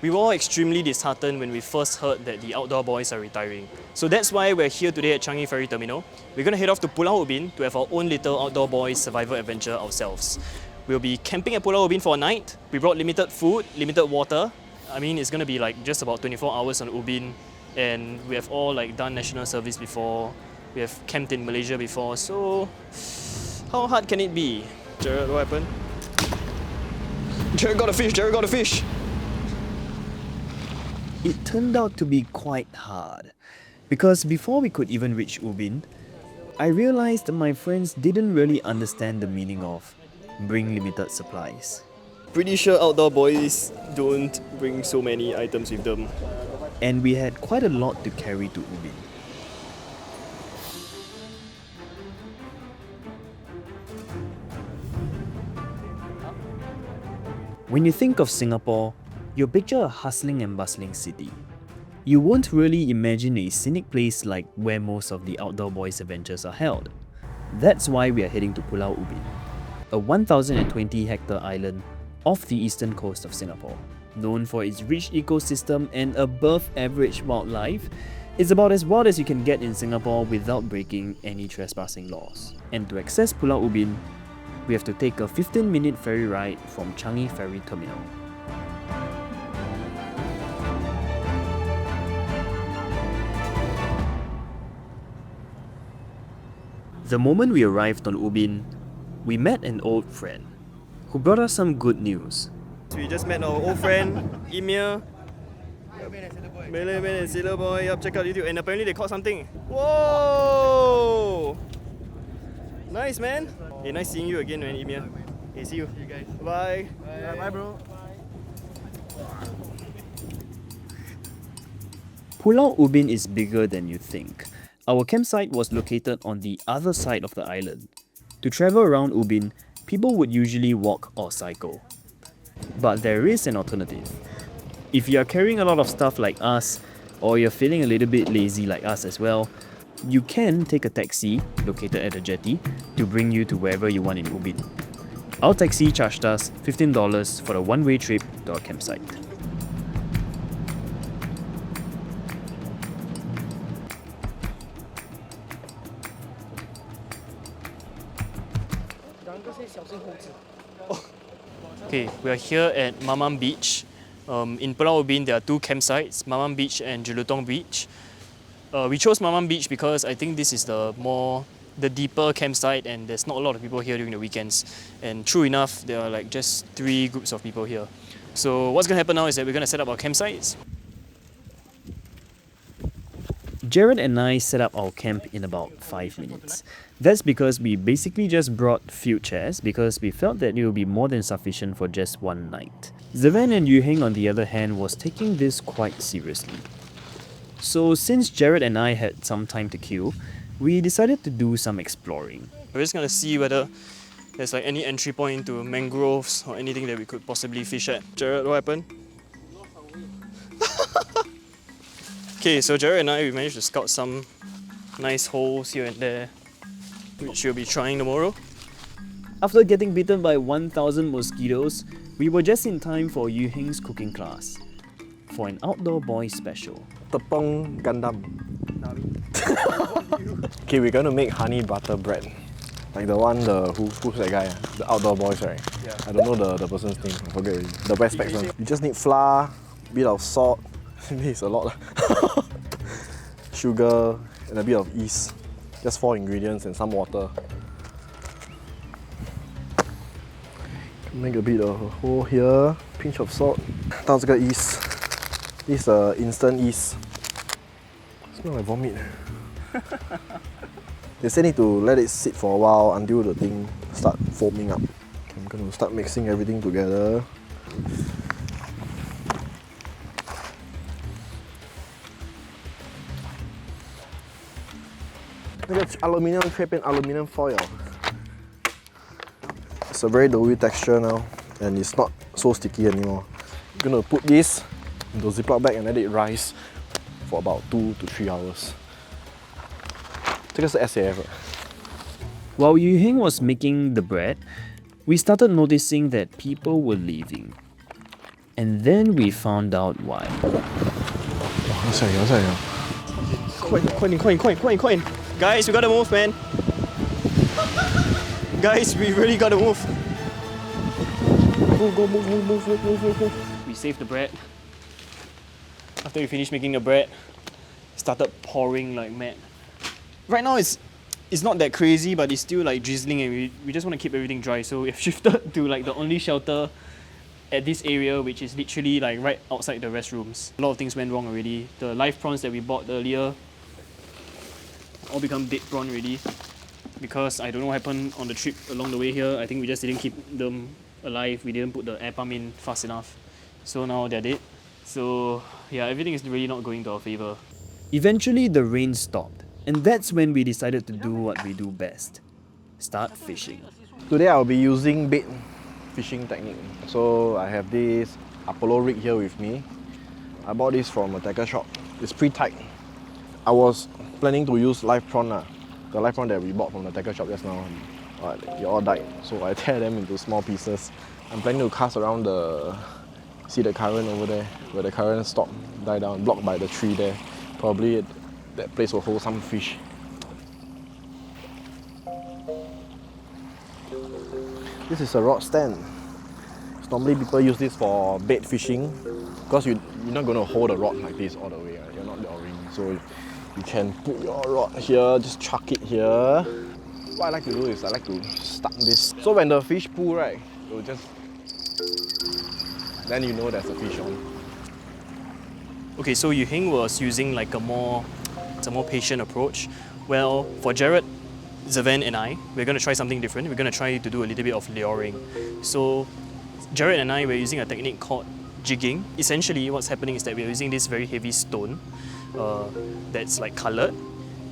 We were all extremely disheartened when we first heard that the outdoor boys are retiring. So that's why we're here today at Changi Ferry Terminal. We're going to head off to Pulau Ubin to have our own little outdoor boys survival adventure ourselves. We'll be camping at Pulau Ubin for a night. We brought limited food, limited water. I mean, it's going to be like just about 24 hours on Ubin, and we have all like done national service before. We have camped in Malaysia before, so how hard can it be? Jared, what happened? Jared got a fish, Jared got a fish! It turned out to be quite hard, because before we could even reach Ubin, I realized my friends didn't really understand the meaning of bring limited supplies. Pretty sure outdoor boys don't bring so many items with them. And we had quite a lot to carry to Ubin. When you think of Singapore, you picture a hustling and bustling city. You won't really imagine a scenic place like where most of the outdoor boys' adventures are held. That's why we are heading to Pulau Ubin, a 1,020-hectare island off the eastern coast of Singapore. Known for its rich ecosystem and above-average wildlife, it's about as wild as you can get in Singapore without breaking any trespassing laws. And to access Pulau Ubin, we have to take a 15-minute ferry ride from Changi Ferry Terminal. The moment we arrived on Ubin, we met an old friend who brought us some good news. We just met our old friend, Emir. Malay Man and Sailor Boy, yup, check out YouTube. And apparently they caught something. Whoa! Nice, man. Hey, nice seeing you again, man, Emir. Hey, see you. See you guys. Bye. Bye, bro. Pulau Ubin is bigger than you think. Our campsite was located on the other side of the island. To travel around Ubin, people would usually walk or cycle. But there is an alternative. If you are carrying a lot of stuff like us, or you're feeling a little bit lazy like us as well, you can take a taxi located at the jetty to bring you to wherever you want in Ubin. Our taxi charged us $15 for a one-way trip to our campsite. Okay, we are here at Mamam Beach. In Pulau Ubin, there are two campsites, Mamam Beach and Jelutong Beach. We chose Mamam Beach because I think this is the deeper campsite and there's not a lot of people here during the weekends. And true enough, there are like just 3 groups of people here. So what's going to happen now is that we're going to set up our campsites. Jared and I set up our camp in about 5 minutes. That's because we basically just brought few chairs because we felt that it would be more than sufficient for just one night. Zevan and Yuheng, on the other hand, was taking this quite seriously. So since Jared and I had some time to kill, we decided to do some exploring. We're just going to see whether there's like any entry point to mangroves or anything that we could possibly fish at. Jared, what happened? Okay, so Jared and I, we managed to scout some nice holes here and there, which we'll be trying tomorrow. After getting bitten by 1,000 mosquitoes, we were just in time for Yuheng's cooking class for an outdoor boy special. Tepung Gundam. Okay, we're gonna make honey butter bread. Like the one, who's that guy? The outdoor boys, right? Yeah. I don't know the person's name, I forget already. The West Pax one. You just need flour, bit of salt, this is a lot. Sugar, and a bit of yeast. Just 4 ingredients and some water. Make a bit of a hole here, pinch of salt. 倒这个 yeast. This is instant yeast. Smells like vomit. They say need to let it sit for a while until the thing start foaming up. I'm gonna start mixing everything together. Aluminium 贴变 aluminium foil. It's a very doughy texture now, and it's not so sticky anymore. I'm gonna put this into a Ziploc bag and let it rise for about 2 to 3 hours. 这个是 SAF. While Yuheng was making the bread, we started noticing that people were leaving. And then we found out why. 要下雨，要下雨。快点 Guys, we gotta move, man. Guys, we really gotta move. Move. We saved the bread. After we finished making the bread, it started pouring like mad. Right now it's not that crazy, but it's still like drizzling, and we just want to keep everything dry. So we've shifted to like the only shelter at this area, which is literally like right outside the restrooms. A lot of things went wrong already. The live prawns that we bought earlier all become dead prawn already, because I don't know what happened on the trip along the way here. I think we just didn't keep them alive. We didn't put the air pump in fast enough. So now they're dead. So yeah, everything is really not going to our favor. Eventually the rain stopped, and that's when we decided to do what we do best. Start fishing. Today I'll be using bait fishing technique. So I have this Apollo rig here with me. I bought this from a tackle shop. It's pretty tight. I was planning to use live prawn, the live prawn that we bought from the tackle shop just now. They all died, so I tear them into small pieces. I'm planning to cast around see the current over there, where the current stopped, died down, blocked by the tree there. Probably that place will hold some fish. This is a rod stand. Normally people use this for bait fishing, because you're not going to hold a rod like this all the way, right? You're not luring. So you can put your rod here, just chuck it here. What I like to do is I like to stuck this. So when the fish pull, right, it will just, then you know there's a fish on. Okay, so Yu Heng was using like a more patient approach. Well, for Jared, Zavan and I, we're going to try something different. We're going to try to do a little bit of luring. So Jared and I were using a technique called jigging. Essentially what's happening is that we're using this very heavy stone that's like coloured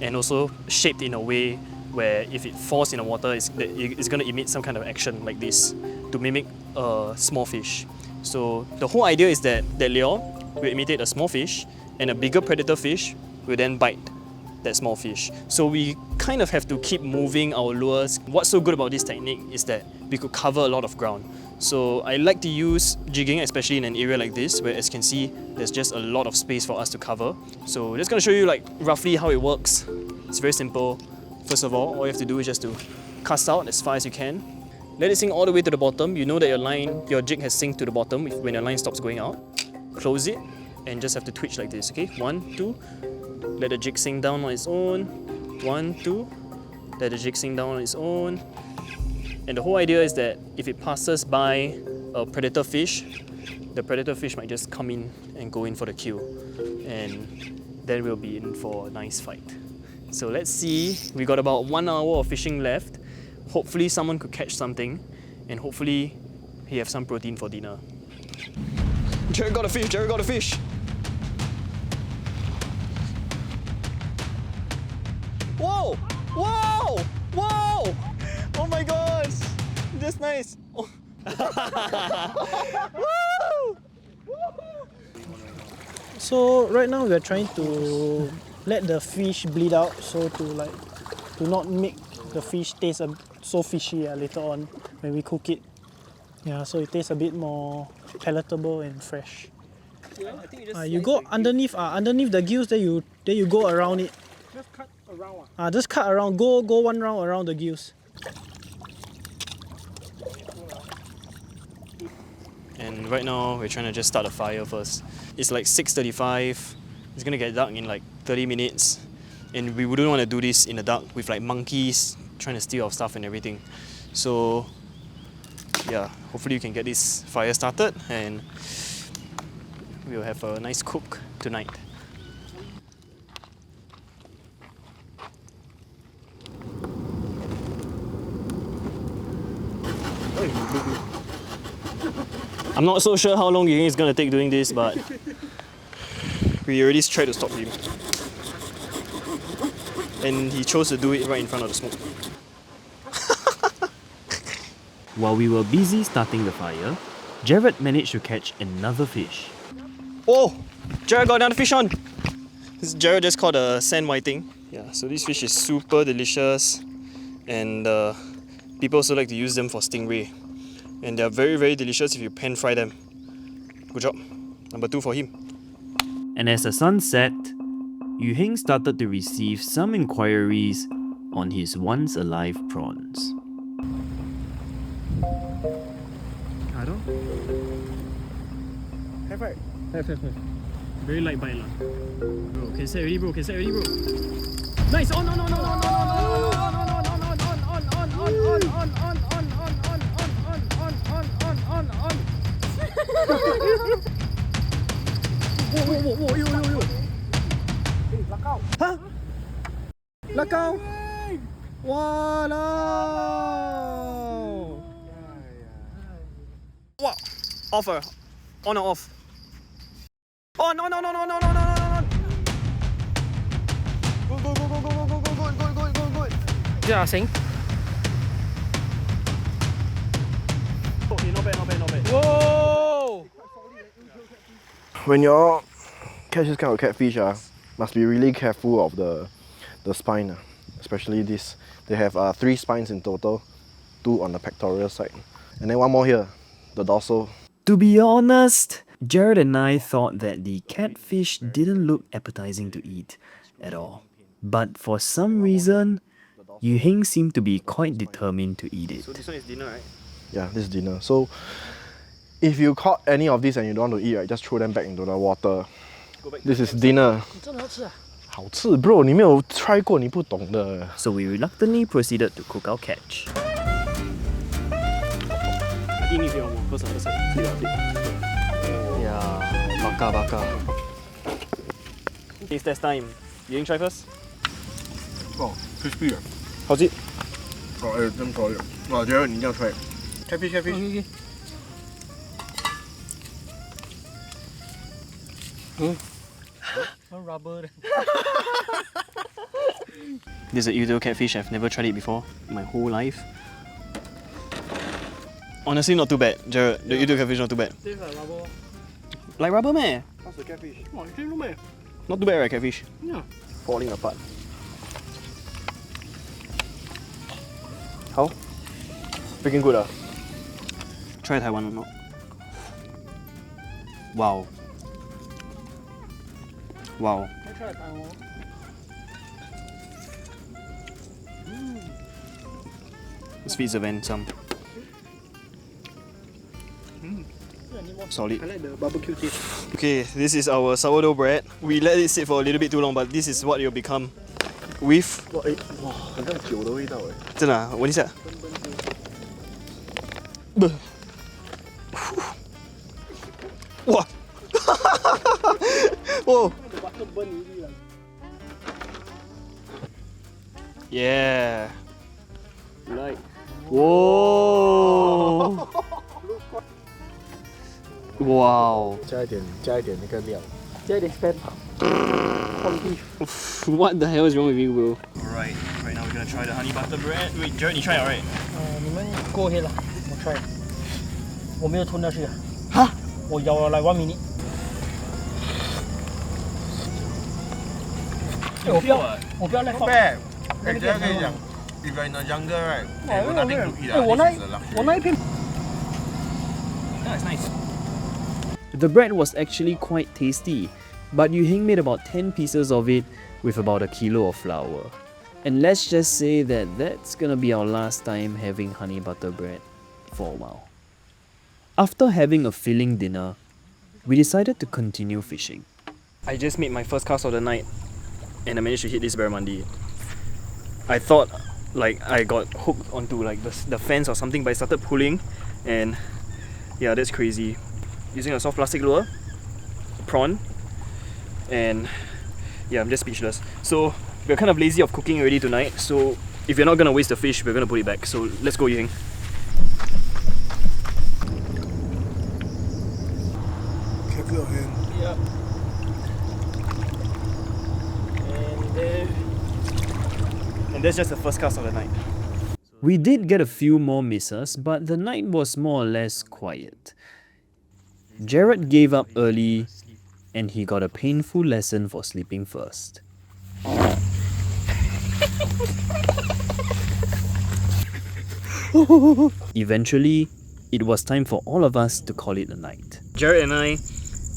and also shaped in a way where if it falls in the water, it's going to emit some kind of action like this to mimic a small fish. So the whole idea is that lure will imitate a small fish, and a bigger predator fish will then bite that small fish. So we kind of have to keep moving our lures. What's so good about this technique is that we could cover a lot of ground. So I like to use jigging, especially in an area like this, where as you can see, there's just a lot of space for us to cover. So I'm just going to show you like roughly how it works. It's very simple. First of all you have to do is just to cast out as far as you can. Let it sink all the way to the bottom. You know that your jig has synced to the bottom when your line stops going out. Close it and just have to twitch like this, okay? 1, 2. Let the jig sink down on its own. 1, 2. Let the jig sink down on its own. And the whole idea is that if it passes by a predator fish, the predator fish might just come in and go in for the kill. And then we'll be in for a nice fight. So let's see, we got about 1 hour of fishing left. Hopefully someone could catch something, and hopefully he have some protein for dinner. Jared got a fish! Whoa! Oh my gosh! That's nice! Oh. Woo! So right now we're trying to let the fish bleed out, so to not make the fish taste so fishy later on when we cook it. Yeah, so it tastes a bit more palatable and fresh. Yeah, I think you go underneath the gills, then you go around it. Just cut around. Just cut around. Go 1 round around the gills. And right now we're trying to just start a fire first. It's like 6:35. It's gonna get dark in like 30 minutes, and we wouldn't want to do this in the dark with like monkeys trying to steal our stuff and everything. So yeah, hopefully you can get this fire started and we'll have a nice cook tonight. I'm not so sure how long it's going to take doing this, but we already tried to stop him. And he chose to do it right in front of the smoke. While we were busy starting the fire, Jared managed to catch another fish. Oh! Jared got another fish on! Jared just caught a sand whiting. Yeah, so this fish is super delicious, and people also like to use them for stingray. And they're very, very delicious if you pan fry them. Good job. Number 2 for him. And as the sun set, Yu Heng started to receive some inquiries on his once alive prawns. Have right? Have. Very light bite lah. Bro, can set already bro, Nice! On! Whoa! Huh? Lakau! Walao! What? Offer. On or off? On! Go! Yeah, Sing. Okay, not bad. Whoa! When you catch this kind of catfish, must be really careful of the spine, especially this. They have 3 spines in total, 2 on the pectoral side, and then 1 more here, the dorsal. To be honest, Jared and I thought that the catfish didn't look appetizing to eat at all. But for some reason, Yu Heng seemed to be quite determined to eat it. So this one is dinner, right? Yeah, this is dinner. So if you caught any of these and you don't want to eat, right, just throw them back into the water. This is dinner. 好吃 bro, 你没有 try 过，你不懂的。 So we reluctantly proceeded to cook our catch. I think you need to more. First, other side. Yeah, baka. It's test time. You try first? Oh, crispy. How's it? Oh, damn solid. Wow, Jared, 你一定要 try. Catfish. Okay. Rubber. This is a Udo catfish. I've never tried it before in my whole life. Honestly, not too bad, Jared. The Udo catfish not too bad. Tastes like rubber. Like rubber, man. How's the catfish? Oh, it tastes not bad. Not too bad, right, catfish? Yeah. Falling apart. How? Freaking good, ah. Try Taiwan or not? Wow. Wow. I try Taiwan. This feeds the van some. Solid. I like the barbecue taste. Okay, this is our sourdough bread. We let it sit for a little bit too long, but this is what it will become. With 哇，很像酒的味道哎。真的啊，闻一下。哇！哦 The butter burn already lah.，Yeah. Like. Whoa. Wow. 加一点那个料。加一点 spam. Corned beef. What the hell is wrong with you, bro? Alright, right now we're gonna try the honey butter bread. Wait, Jared, you try alright? 你们 go ahead 啦，我 try。我没有吞下去啊。哈？我咬了 like 1 minute。我不要 let 放。 bad. 跟你讲，if you're in a jungle, right, and you got nothing to eat, 我 this is a luxury. 那一片。 Yeah, it's nice. The bread was actually quite tasty, but Yu Heng made about 10 pieces of it with about a kilo of flour. And let's just say that that's gonna be our last time having honey butter bread for a while. After having a filling dinner, we decided to continue fishing. I just made my first cast of the night and I managed to hit this barramundi. I thought like I got hooked onto like the fence or something, but I started pulling and yeah, that's crazy. Using a soft plastic lure, prawn, and yeah, I'm just speechless. So we're kind of lazy of cooking already tonight, so if you're not gonna waste the fish, we're gonna put it back. So let's go, Ying. Careful your hand. Yeah. And that's just the first cast of the night. We did get a few more misses, but the night was more or less quiet. Jared gave up early and he got a painful lesson for sleeping first. Eventually, it was time for all of us to call it a night. Jared and I,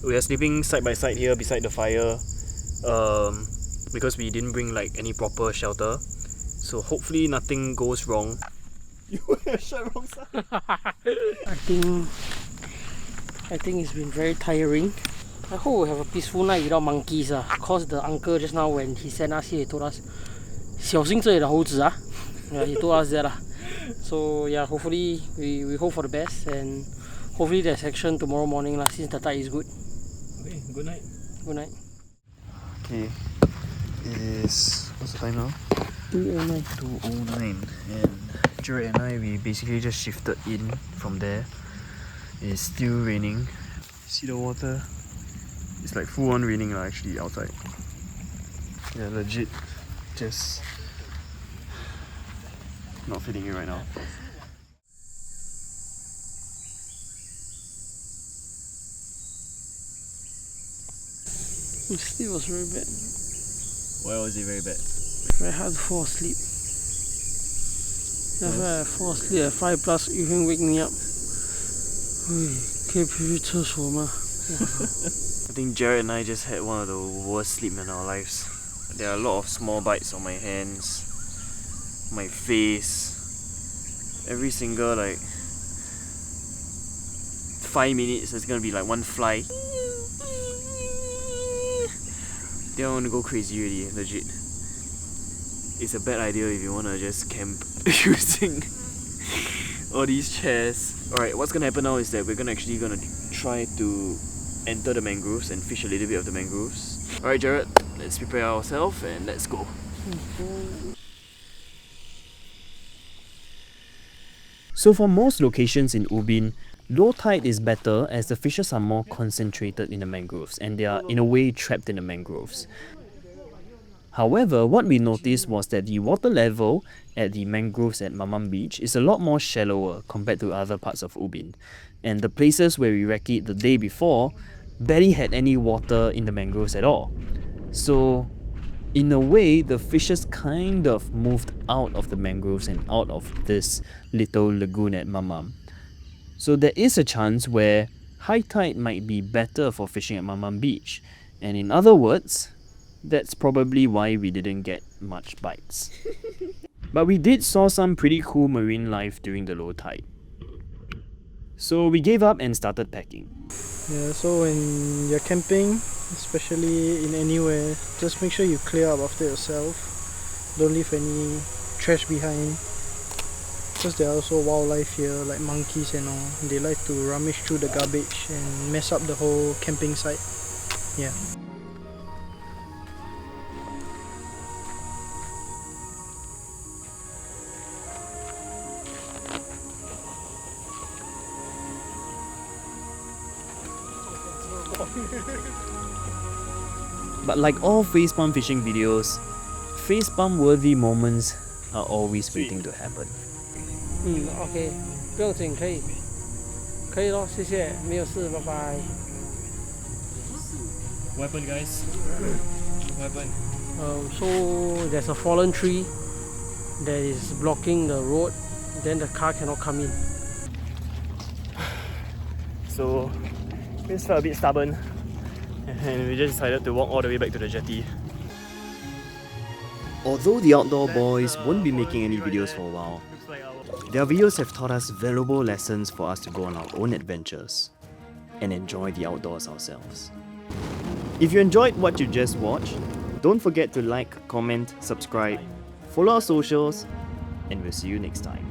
we are sleeping side by side here beside the fire because we didn't bring like any proper shelter. So hopefully nothing goes wrong. You wear your shirt wrong side. I think it's been very tiring. I hope we have a peaceful night without monkeys. Cause the uncle just now when he sent us here, he told us 小心这里的猴子 Yeah, he told us that. So yeah, hopefully we hope for the best and hopefully there's action tomorrow morning since the tide is good. Okay, good night. Good night. Okay, it is, what's the time now? 2:09. 2:09, and Jared and I, we basically just shifted in from there. It's still raining. See the water? It's like full on raining actually outside. Yeah, legit just not feeling it right now. The sleep was very bad. Why was it very bad? Very hard to fall asleep. After I fall asleep at 5 plus, you can wake me up. 可以去厕所吗？ I think Jared and I just had one of the worst sleep in our lives. There are a lot of small bites on my hands, my face. Every single 5 minutes there's gonna be like one fly. Then I want to go crazy already, legit. It's a bad idea if you wanna just camp using all these chairs. Alright, what's gonna happen now is that we're gonna try to enter the mangroves and fish a little bit of the mangroves. Alright Jared, let's prepare ourselves and let's go. So for most locations in Ubin, low tide is better as the fishes are more concentrated in the mangroves and they are in a way trapped in the mangroves. However, what we noticed was that the water level at the mangroves at Mamam Beach is a lot more shallower compared to other parts of Ubin. And the places where we wrecked it the day before barely had any water in the mangroves at all. So in a way, the fishes kind of moved out of the mangroves and out of this little lagoon at Mamam. So there is a chance where high tide might be better for fishing at Mamam Beach. And in other words, that's probably why we didn't get much bites. But we did saw some pretty cool marine life during the low tide. So we gave up and started packing. Yeah, so when you're camping, especially in anywhere, just make sure you clear up after yourself. Don't leave any trash behind. Because there are also wildlife here, like monkeys and all. They like to rummage through the garbage and mess up the whole camping site. Yeah. But like all facepalm fishing videos, facepalm worthy moments are always waiting to happen. OK， 不用紧，可以，可以咯，谢谢，没有事，拜拜。 What happened, guys? What happened? So there's a fallen tree that is blocking the road, then the car cannot come in. So we just felt a bit stubborn and we just decided to walk all the way back to the jetty. Although the outdoor boys won't be making any videos for a while, their videos have taught us valuable lessons for us to go on our own adventures and enjoy the outdoors ourselves. If you enjoyed what you just watched, don't forget to like, comment, subscribe, follow our socials, and we'll see you next time.